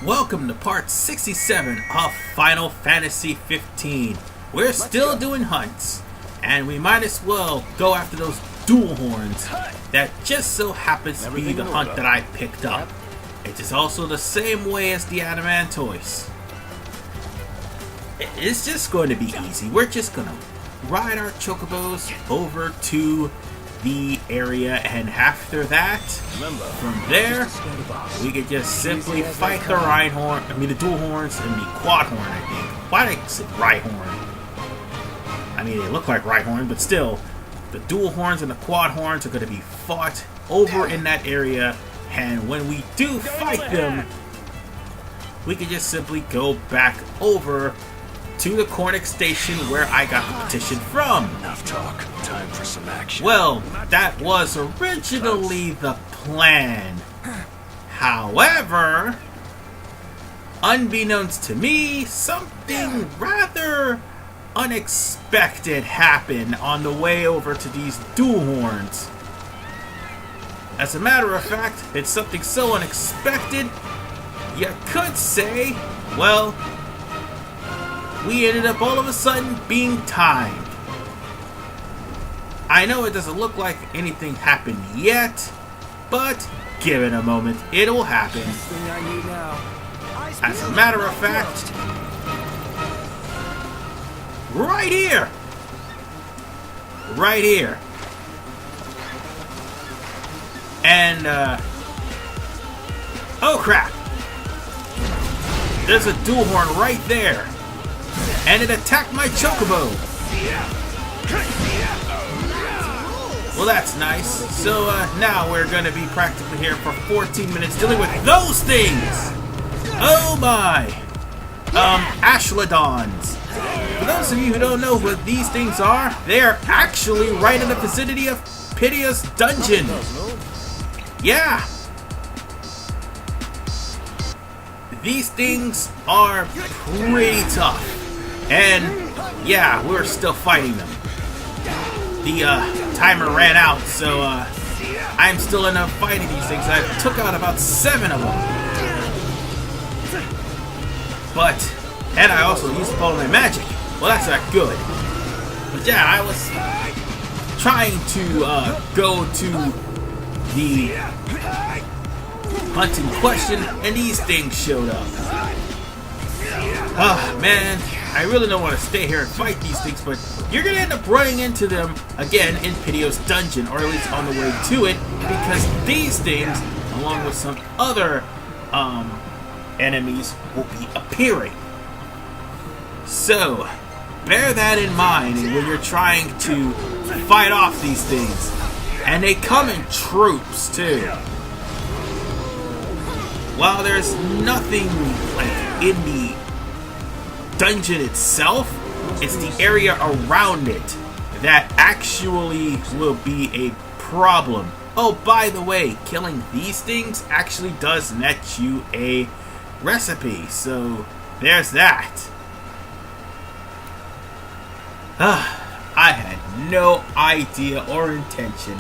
Welcome to part 67 of Final Fantasy 15. We're still doing hunts, and we might as well go after those dual horns that just so happens to be the hunt that I picked up. It is also the same way as the adamantoise. It's just going to be easy. We're just going to ride our chocobos over to the area, and after that, from there, we could just simply fight the dual horns and the quad horn, I think. Why did I say Rhyhorn? I mean, they look like Rhyhorn, but still, the dual horns and the quad horns are going to be fought over in that area, and when we do fight them, we can just simply go back over to the Cornic station where I got the petition from. Enough talk. Time for some action. Well, that was originally the plan. However, unbeknownst to me, something rather unexpected happened on the way over to these dual horns. As a matter of fact, it's something so unexpected, you could say, well, we ended up all of a sudden being timed. I know it doesn't look like anything happened yet, but give it a moment, it'll happen. As a matter of fact, right here! Right here. And, oh crap! There's a dual horn right there. And it attacked my chocobo. Well, that's nice. So now we're going to be practically here for 14 minutes dealing with those things. Oh my. Ashladons. For those of you who don't know what these things are, they are actually right in the vicinity of Pidia's dungeon. Yeah. These things are pretty tough. And, yeah, we're still fighting them. The timer ran out, so I'm still in fighting these things. I took out about 7 of them. And I also used up all my magic. Well, that's not good. But yeah, I was trying to go to the hunt in question, and these things showed up. Oh, man. I really don't want to stay here and fight these things, but you're going to end up running into them again in Pidia's dungeon, or at least on the way to it, because these things, along with some other enemies, will be appearing. So, bear that in mind when you're trying to fight off these things. And they come in troops, too. While there's nothing like in the dungeon itself, it's the area around it that actually will be a problem. Oh, by the way, killing these things actually does net you a recipe, so there's that. I had no idea or intention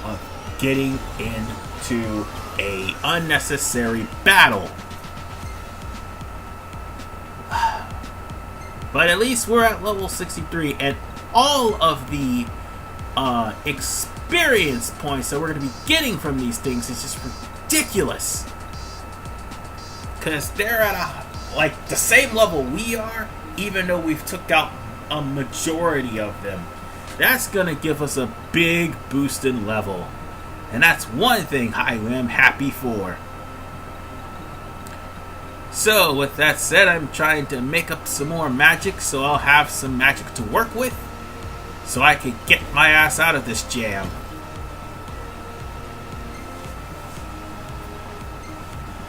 of getting into a unnecessary battle. But at least we're at level 63, and all of the experience points that we're going to be getting from these things is just ridiculous. Because they're at like the same level we are, even though we've took out a majority of them. That's going to give us a big boost in level. And that's one thing I am happy for. So, with that said, I'm trying to make up some more magic, so I'll have some magic to work with, so I can get my ass out of this jam.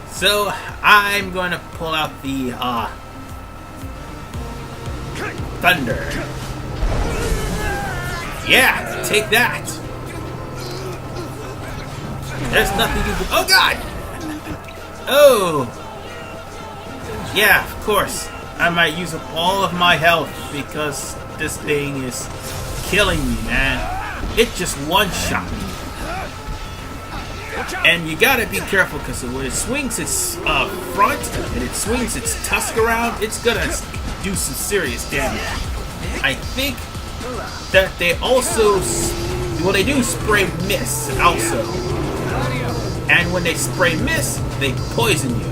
So, I'm going to pull out the, thunder. Yeah, take that. There's nothing you can... Oh, God! Oh! Yeah, of course. I might use up all of my health because this thing is killing me, man. It just one-shot me. And you gotta be careful because when it swings its front and it swings its tusk around, it's gonna do some serious damage. I think that they also, well, they do spray mist also. And when they spray mist, they poison you.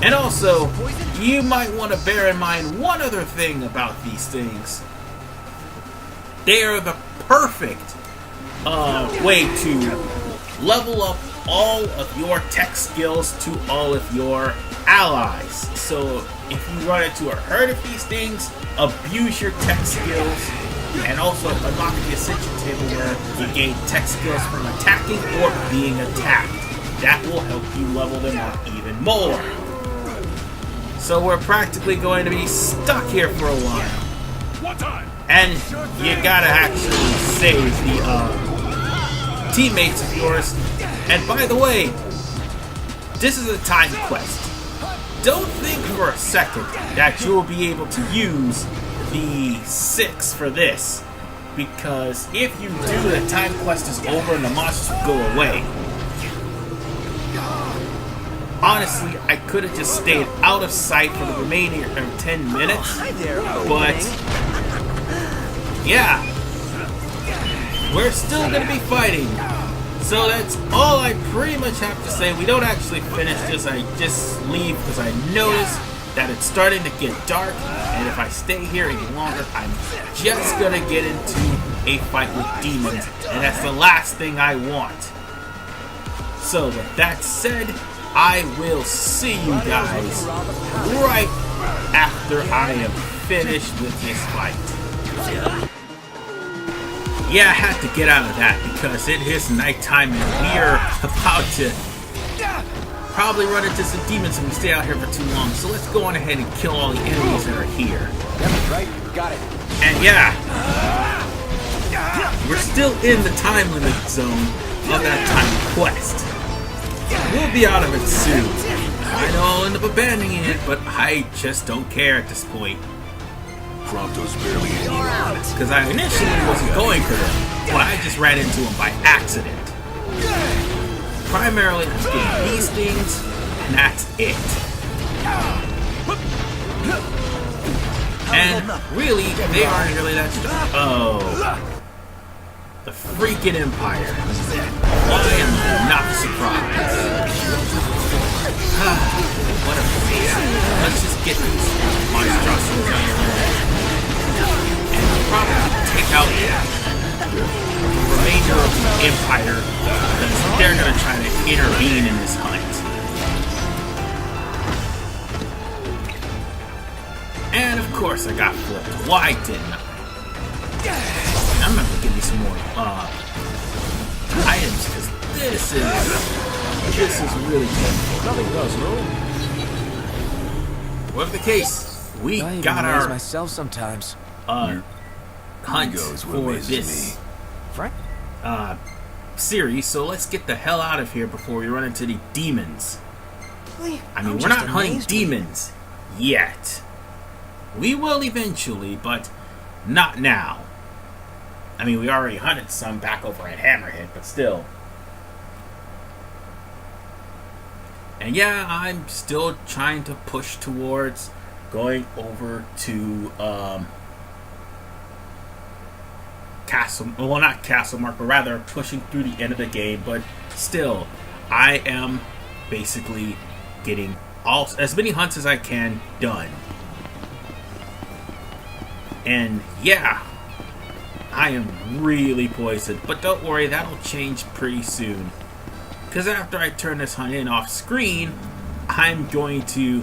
And also, you might want to bear in mind one other thing about these things. They are the perfect way to level up all of your tech skills to all of your allies. So if you run into a herd of these things, abuse your tech skills, and also unlock the Ascension table where you gain tech skills from attacking or being attacked. That will help you level them up even more. So we're practically going to be stuck here for a while. And you gotta actually save the teammates of yours. And by the way, this is a time quest. Don't think for a second that you will be able to use the 6 for this. Because if you do, the time quest is over and the monsters will go away. Honestly, I could have just stayed out of sight for the remaining 10 minutes. But yeah, we're still going to be fighting. So that's all I pretty much have to say. We don't actually finish this. I just leave because I noticed that it's starting to get dark. And if I stay here any longer, I'm just going to get into a fight with demons. And that's the last thing I want. So with that said, I will see you guys right after I am finished with this fight. Yeah, I had to get out of that because it is nighttime and we are about to probably run into some demons if we stay out here for too long. So let's go on ahead and kill all the enemies that are here. Yep, right, got it. And yeah, we're still in the time limit zone of that time quest. We'll be out of it soon. I know I'll end up abandoning it, but I just don't care at this point. Prompto's barely in here. Because I initially wasn't going for them, but I just ran into them by accident. Primarily, I'm getting these things, and that's it. And really, they aren't really that strong. Oh. The freaking Empire. I am not surprised. What a face. Let's just get these monstrosities out of here. And probably take out the remainder of the Empire, because they're going to try to intervene in this hunt. And of course I got flipped. Why didn't I? I'm going to give me some more items, because this is really good. Nothing goes wrong. Whatever the case, we got our myself sometimes. hunt for this series, so let's get the hell out of here before we run into the demons. I mean, we're not hunting demons yet. We will eventually, but not now. I mean, we already hunted some back over at Hammerhead, but still. And yeah, I'm still trying to push towards going over to Castle, well, not Castle Mark, but rather pushing through the end of the game. But still, I am basically getting as many hunts as I can done. And yeah, I am really poisoned, but don't worry, that'll change pretty soon. Because after I turn this hunt in off screen, I'm going to,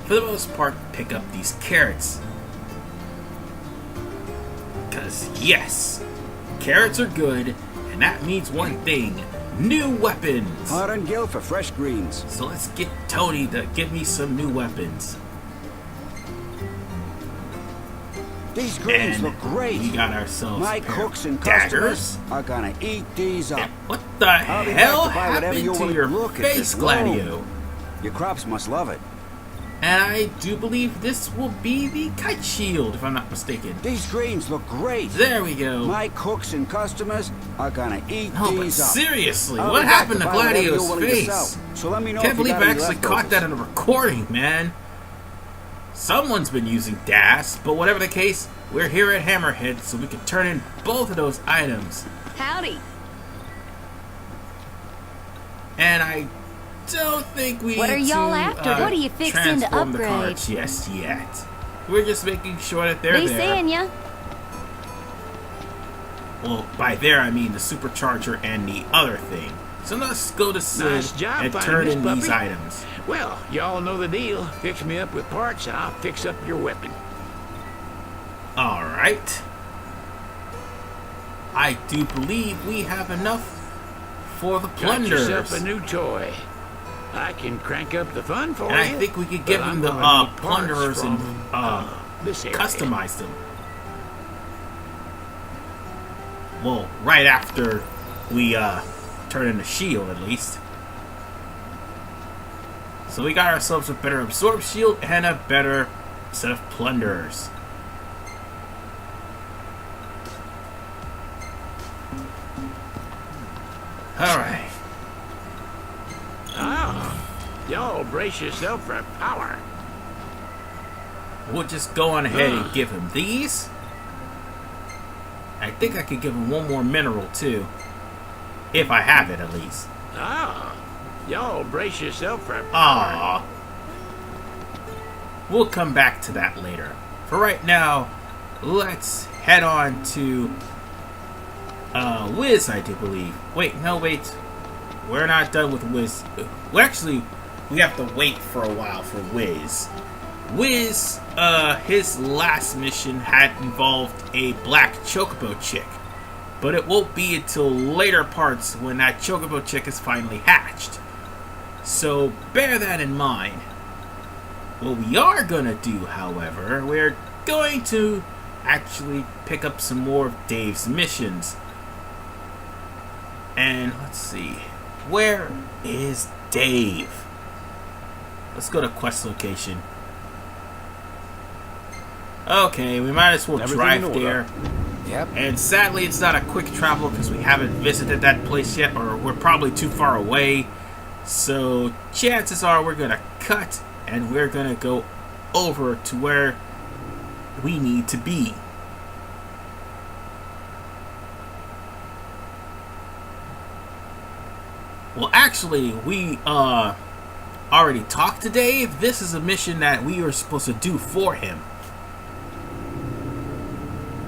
for the most part, pick up these carrots. Because yes, carrots are good, and that means one thing: new weapons. Hot and gill for fresh greens. So let's get Tony to give me some new weapons. These greens And look great. we got ourselves My a pair cooks and of daggers. customers are gonna eat these up. What the I'll be back hell to buy whatever happened you to want. your Look at face, this glow. Gladio? Your crops must love it. And I do believe this will be the kite shield, if I'm not mistaken. These greens look great. There we go. My cooks and customers are gonna eat No, but these up. seriously, I'll what be back happened to buy whatever you're Gladio's willing to face? sell. So let me know Can't if you believe got I any actually caught leftovers. that in a recording, man. Someone's been using DAS, but whatever the case, we're here at Hammerhead, so we can turn in both of those items. Howdy. And I don't think we What need are y'all to, after? What are you fixing to transform the upgrade? cards just yet. We're just making sure that they're Be there. seeing ya. Well, by there I mean the supercharger and the other thing. So let's go to Sid Nice job and finding turn this in puppy. these items. Well, y'all know the deal. Fix me up with parts and I'll fix up your weapon. Alright. I do believe we have enough for the Got plunders. yourself a new toy. I can crank up the fun for And I you. think we could but give I'm them the gonna need parts plunderers and from, this area. customize them. Well, right after we turn in the shield, at least. So we got ourselves a better absorb shield and a better set of plunderers. Alright. Ah, y'all brace yourself for power. We'll just go on ahead and give him these. I think I could give him one more mineral too. If I have it, at least. Ah, y'all brace yourself for power. Aww. We'll come back to that later. For right now, let's head on to Wiz, I do believe. Wait, no, wait. We're not done with Wiz. Well, actually, we have to wait for a while for Wiz. Wiz, his last mission had involved a black chocobo chick. But it won't be until later parts when that chocobo chick is finally hatched. So bear that in mind. What we are gonna do, however, we're going to actually pick up some more of Dave's missions. And let's see, where is Dave? Let's go to quest location. Okay, we might as well drive there. Yep. And sadly, it's not a quick travel because we haven't visited that place yet, or we're probably too far away. So chances are we're gonna cut and we're gonna go over to where we need to be. Well, actually, we already talked to Dave. This is a mission that we were supposed to do for him.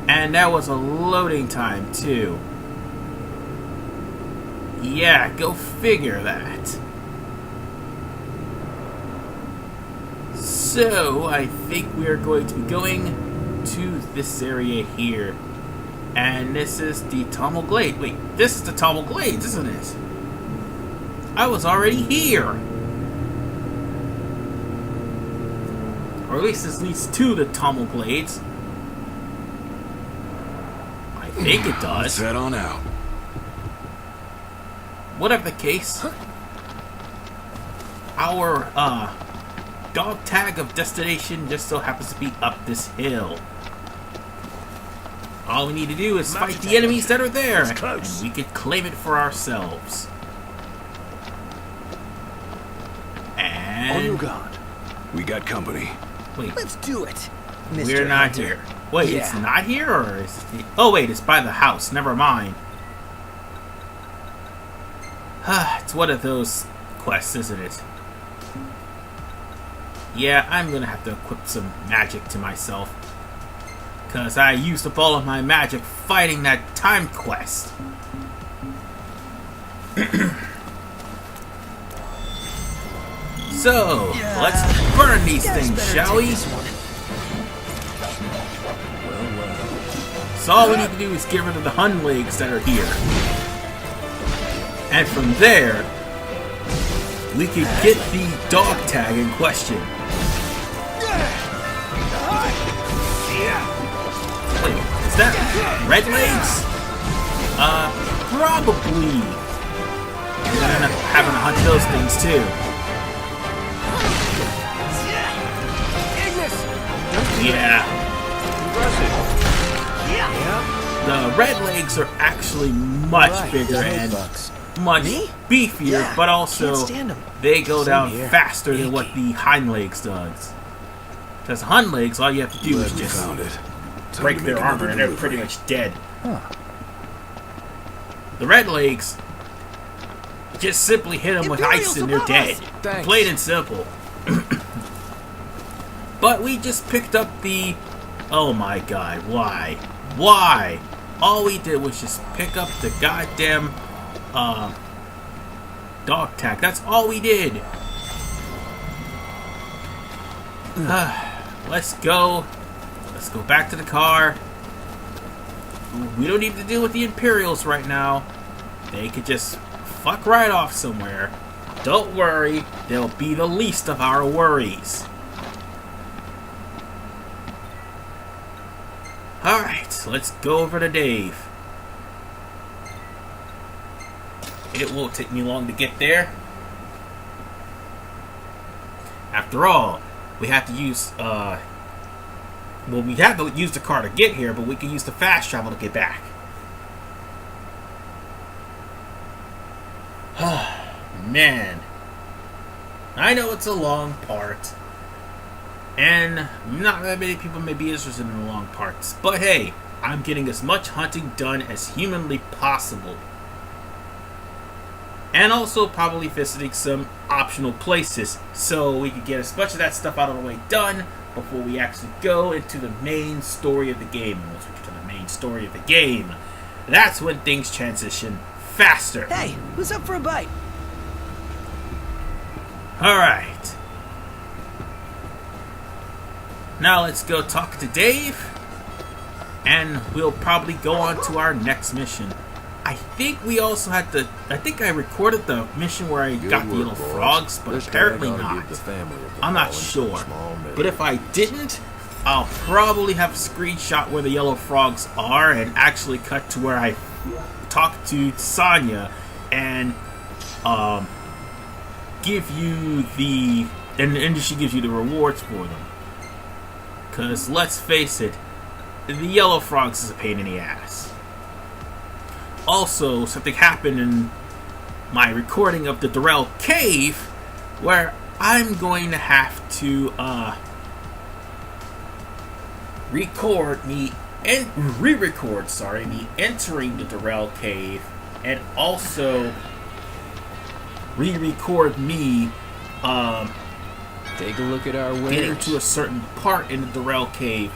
And that was a loading time, too. Yeah, go figure that. So, I think we're going to be going to this area here. And this is the Tommel Glade. Wait, this is the Tommel Glades, isn't it? I was already here. Or at least this leads to the Tommel Glades. I think it does. Let's head on out. Whatever the case, our dog tag of destination just so happens to be up this hill. All we need to do is fight the enemies that are there, and we could claim it for ourselves. On your And guard. We got company. wait, Let's do it. we're not here. Wait, it's not here, or is it? Oh wait, it's by the house. Never mind. It's one of those quests, isn't it? Yeah, I'm gonna have to equip some magic to myself. Because I used up all of my magic fighting that time quest. So, let's burn these things, shall we? So all we need to do is get rid of the Hun legs that are here. And from there, we can get the dog tag in question. Wait, is that red legs? Probably. I'm gonna end up having to hunt those things too. Yeah. Impressive. Yep. The red legs are actually much Right, bigger the and bugs. much Me? beefier, Yeah, but also can't stand 'em. they go Same down here. faster than what Icky. the hind legs does. Because the hind legs, all you have to do is Glad we just found it. Time break to their make armor another and they're pretty delivery. much dead. Huh. The red legs, just simply hit them with ice and they're dead. Thanks. Plain and simple. But we just picked up the... Oh my god, why? Why? All we did was just pick up the goddamn dog tag. That's all we did. Let's go. Let's go back to the car. We don't need to deal with the Imperials right now. They could just fuck right off somewhere. Don't worry. They'll be the least of our worries. Alright, let's go over to Dave. It won't take me long to get there. After all, we have to use, well, we have to use the car to get here, but we can use the fast travel to get back. Man. I know it's a long part. And not that many people may be interested in the long parts. But hey, I'm getting as much hunting done as humanly possible. And also probably visiting some optional places. So we can get as much of that stuff out of the way done before we actually go into the main story of the game. And once we get to the main story of the game, that's when things transition faster. Hey, who's up for a bite? Alright. Now let's go talk to Dave. And we'll probably go on to our next mission. I think we also had to... I think I recorded the mission where I got the little frogs, but apparently not. I'm not sure. But if I didn't, I'll probably have a screenshot where the yellow frogs are and actually cut to where I talked to Sonya and give you the... And she gives you the rewards for them. Because let's face it, the yellow frogs is a pain in the ass. Also, something happened in my recording of the Durrell Cave where I'm going to have to re-record me entering the Durrell Cave and also re-record me Take a look at our getting wares. to a certain part in the Durrell Cave,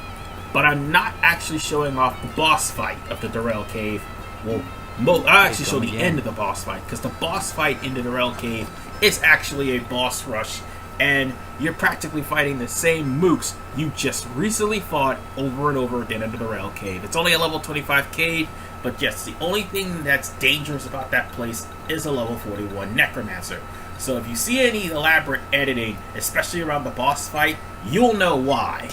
but I'm not actually showing off the boss fight of the Durrell Cave. Well, I'll actually show the end of the boss fight, because the boss fight in the Durrell Cave is actually a boss rush, and you're practically fighting the same mooks you just recently fought over and over again in the Durrell Cave. It's only a level 25 cave, but yes, the only thing that's dangerous about that place is a level 41 Necromancer. So if you see any elaborate editing, especially around the boss fight, you'll know why.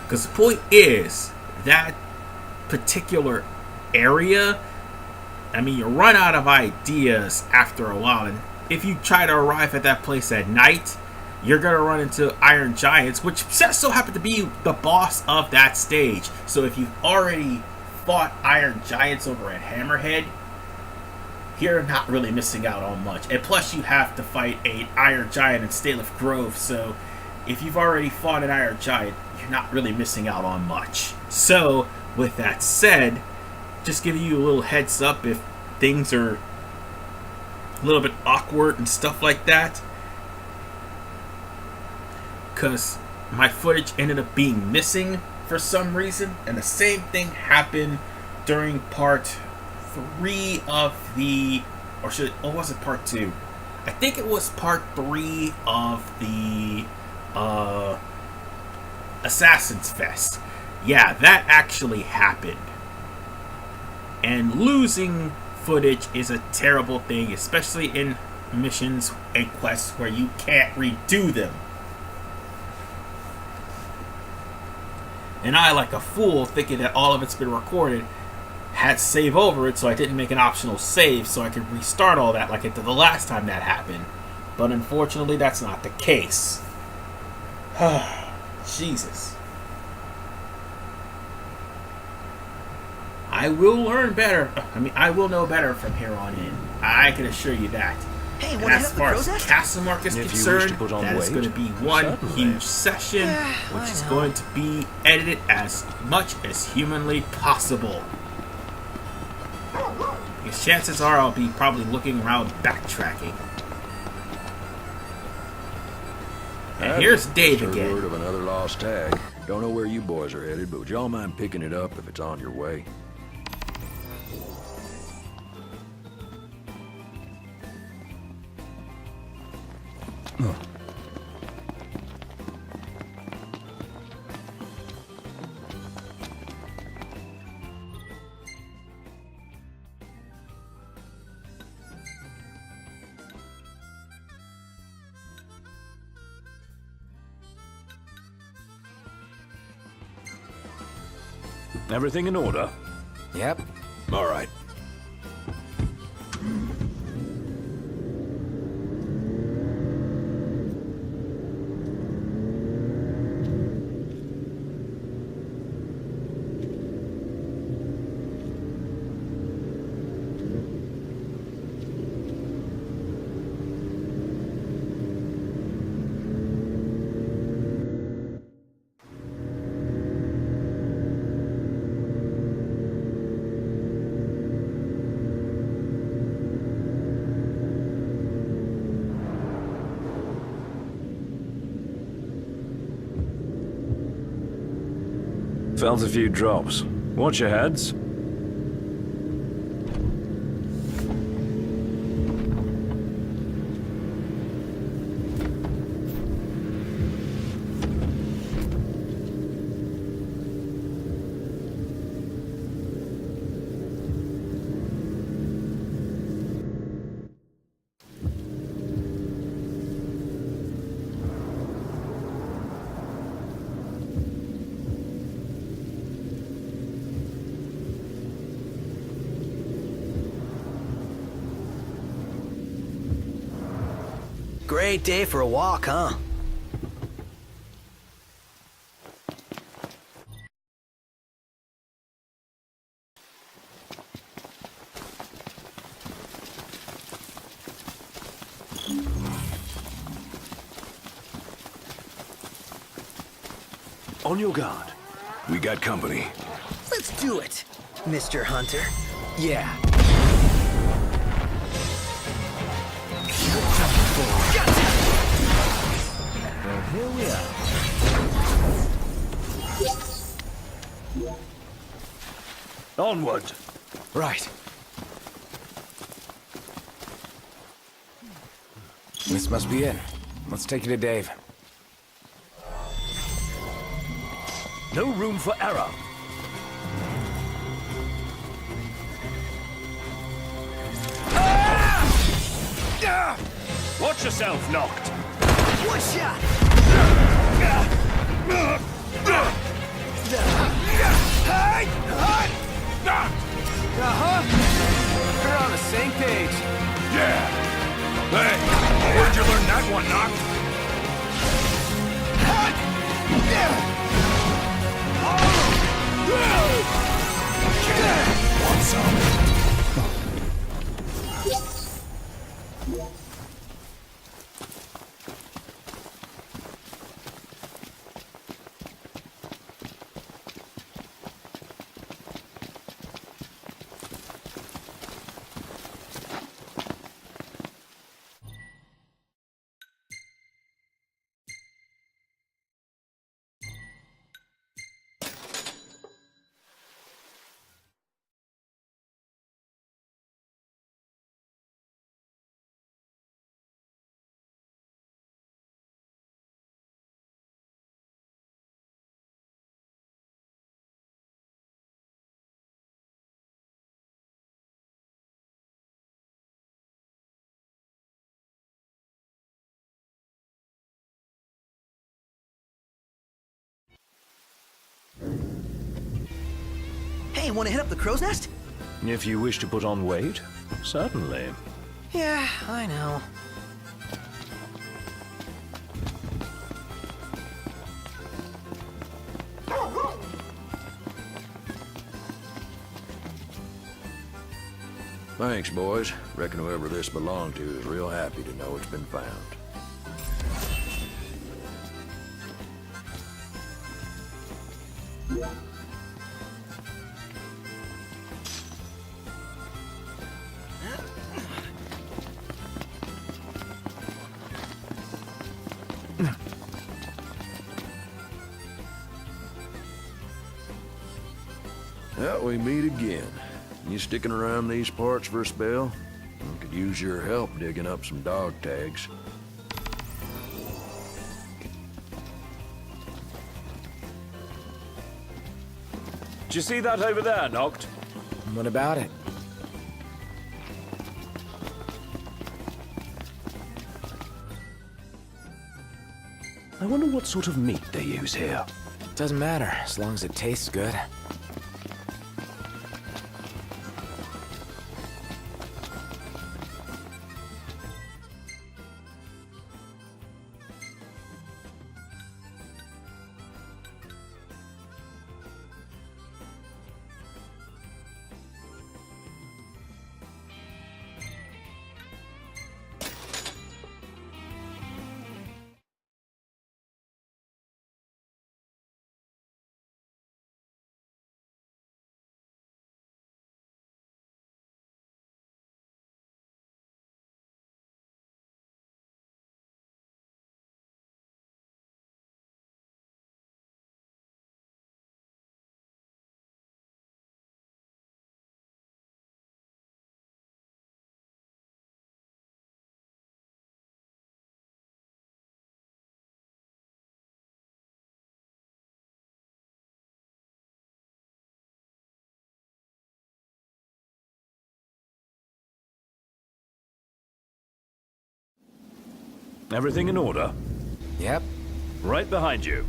Because the point is, that particular area, I mean, you run out of ideas after a while, and if you try to arrive at that place at night, you're going to run into Iron Giants, which just so happen to be the boss of that stage. So if you've already fought Iron Giants over at Hammerhead, you're not really missing out on much. And plus you have to fight an Iron Giant in Staliff Grove, so if you've already fought an Iron Giant, you're not really missing out on much. So, with that said, just giving you a little heads up if things are a little bit awkward and stuff like that. Because my footage ended up being missing for some reason, and the same thing happened during part 3 of the, or was it part 2? I think it was part 3 of the Assassin's Fest. Yeah, that actually happened. And losing footage is a terrible thing, especially in missions and quests where you can't redo them. And I, like a fool, thinking that all of it's been recorded, had to save over it, so I didn't make an optional save so I could restart all that like I did the last time that happened. But unfortunately, that's not the case. Jesus. I will learn better. I mean, I will know better from here on in. I can assure you that. Hey, And wanna as hit far the as crow's nest? Castle Mark is If you wish concerned, to put on that is weight, going to be one certainly. huge session, which is going to be edited as much as humanly possible. Because chances are I'll be probably looking around backtracking. And here's Dave Heard again. word of another lost tag. Don't know where you boys are headed, but would y'all mind picking it up if it's on your way? Everything in order? Yep. All right. Felt a few drops. Watch your heads. Great day for a walk, huh? On your guard. We got company. Let's do it, Mr. Hunter. Yeah. Here we are. Onward. Right. This must be it. Let's take it to Dave. No room for error. Watch yourself, knocked. One shot. We're on the same page. Yeah. Hey, where'd you learn that one, Knock? Want some? Hey, wanna hit up the crow's nest? If you wish to put on weight, certainly. Yeah, I know. Thanks, boys. Reckon whoever this belonged to is real happy to know it's been found. Well, we meet again. You sticking around these parts for a spell? I could use your help digging up some dog tags. Did you see that over there, Noct? What about it? I wonder what sort of meat they use here. Doesn't matter, as long as it tastes good. Everything in order? Yep. Right behind you.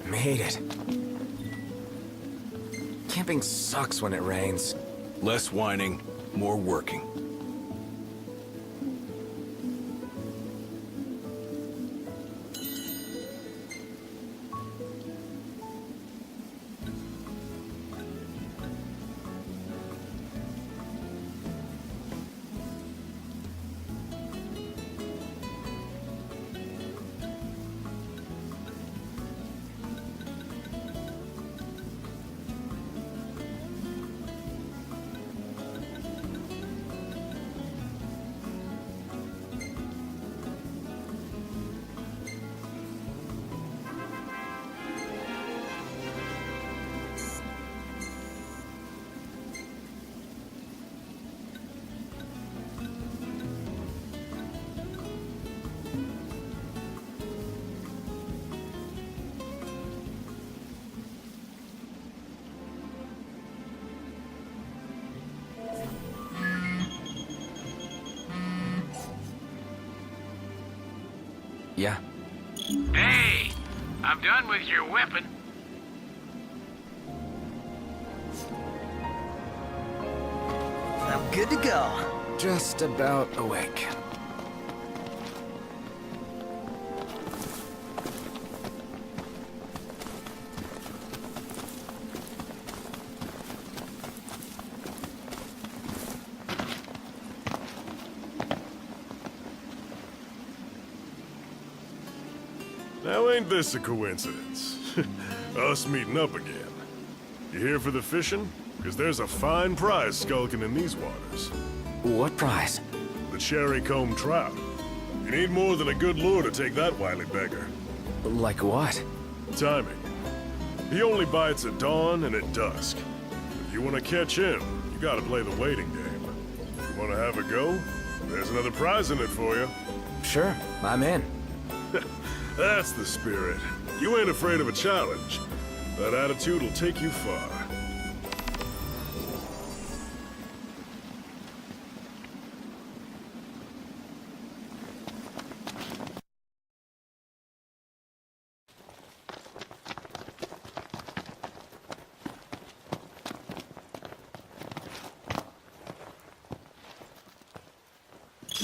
Made it. Camping sucks when it rains. Less whining, more working. Yeah. Hey, I'm done with your weapon. I'm good to go. Just about awake. Now ain't this a coincidence? Us meeting up again. You here for the fishing? Because there's a fine prize skulking in these waters. What prize? The cherry comb trout. You need more than a good lure to take that wily beggar. Like what? Timing. He only bites at dawn and at dusk. If you want to catch him, you gotta play the waiting game. If you want to have a go, there's another prize in it for you. Sure, I'm in. That's the spirit. You ain't afraid of a challenge. That attitude will take you far.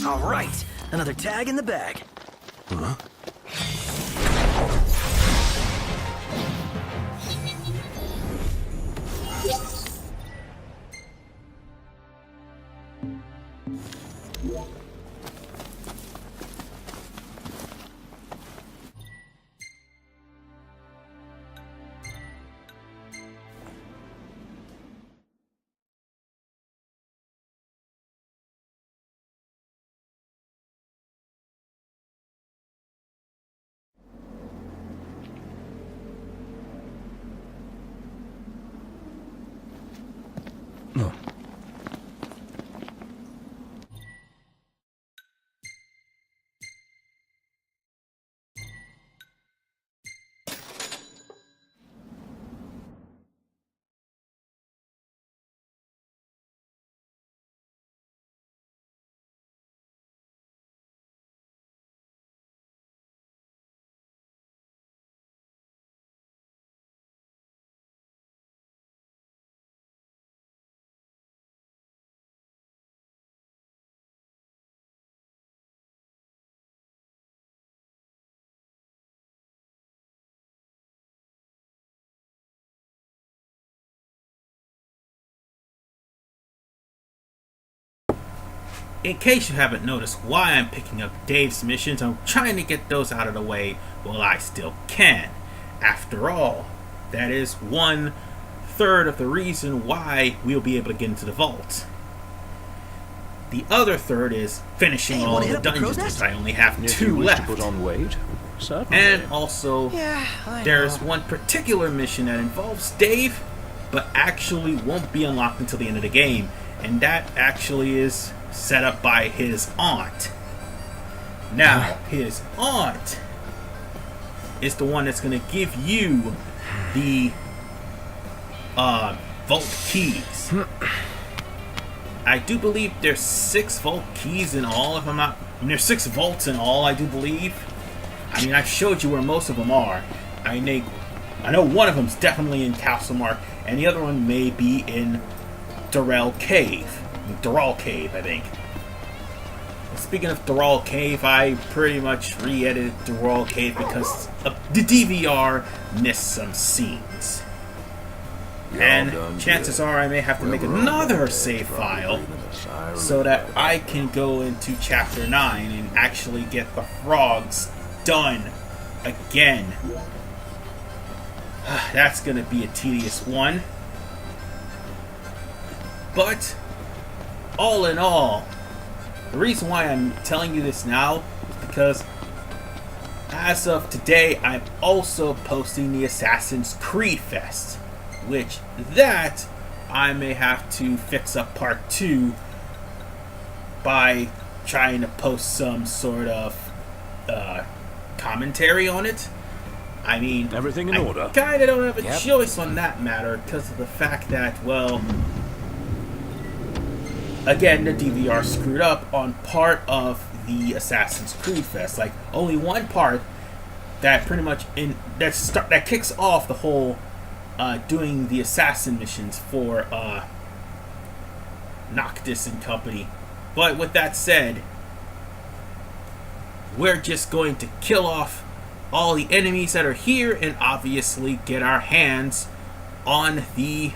All right, another tag in the bag. In case you haven't noticed why I'm picking up Dave's missions, I'm trying to get those out of the way while I still can. After all, that is 1/3 of the reason why we'll be able to get into the vault. The other third is finishing all wanna hit the up the crow's dungeons, nest? I only have If 2 you wish left. to put on weight, certainly. And also, Yeah, I there's know. one particular mission that involves Dave, but actually won't be unlocked until the end of the game, and that actually is set up by his aunt. Now, his aunt is the one that's going to give you the vault keys. I do believe there's 6 vault keys in all, if I'm not... there's 6 vaults in all, I do believe. I mean, I showed you where most of them are. I know one of them's definitely in Castlemark, and the other one may be in Doral Cave, I think. Speaking of Doral Cave, I pretty much re-edited Doral Cave because the DVR missed some scenes. You're all And done chances good. are I may have to make Whoever another opened that save probably file breathing a sigh of so relief. that I can go into Chapter 9 and actually get the frogs done again. That's going to be a tedious one. But, all in all, the reason why I'm telling you this now is because as of today, I'm also posting the Assassin's Creed Fest, which that I may have to fix up part 2 by trying to post some sort of commentary on it. I mean, Everything in I order? kind of don't have a Yep. choice on that matter because of the fact that, well, again, the DVR screwed up on part of the Assassin's Creed Fest. Like, only one part that pretty much that kicks off the whole doing the assassin missions for Noctis and company. But with that said, we're just going to kill off all the enemies that are here and obviously get our hands on the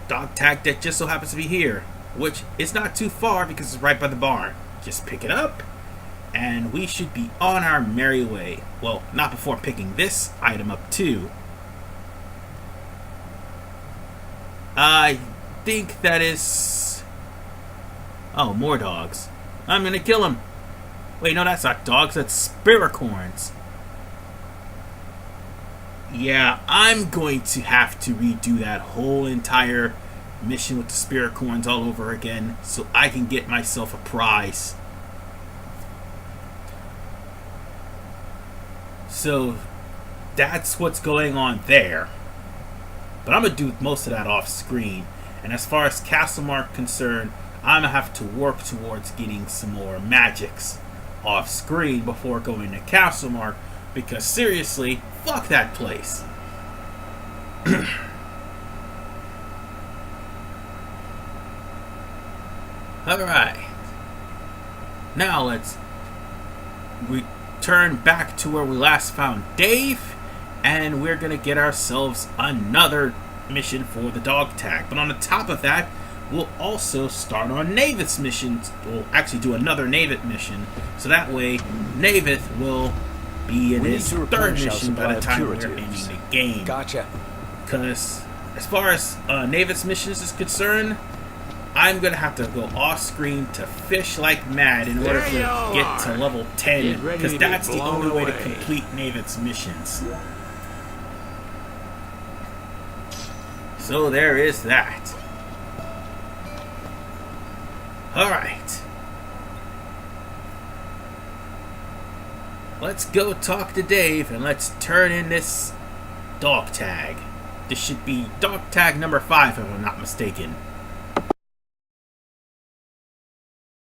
dog tag that just so happens to be here, which is not too far because it's right by the barn. Just pick it up and we should be on our merry way. Well, not before picking this item up too. I think that is... oh, more dogs. I'm gonna kill them. Wait, no, that's not dogs, that's spiricorns. Yeah, I'm going to have to redo that whole entire mission with the spiricorns all over again so I can get myself a prize. So, that's what's going on there. But I'm going to do most of that off screen. And as far as Castlemark concerned, I'm going to have to work towards getting some more magics off screen before going to Castlemark, because seriously, fuck that place. Alright. Now let's return back to where we last found Dave, and we're gonna get ourselves another mission for the dog tag. But on the top of that, we'll also start on Navith's mission. We'll actually do another Navith mission, so that way Navith will be in his third mission by the time we're ending the game. Gotcha. Because as far as Navith's missions is concerned, I'm going to have to go off-screen to fish like mad in order to get to level 10, because that's the only way to complete Navith's missions. So there is that. Alright. Let's go talk to Dave and let's turn in this dog tag. This should be dog tag number 5 if I'm not mistaken.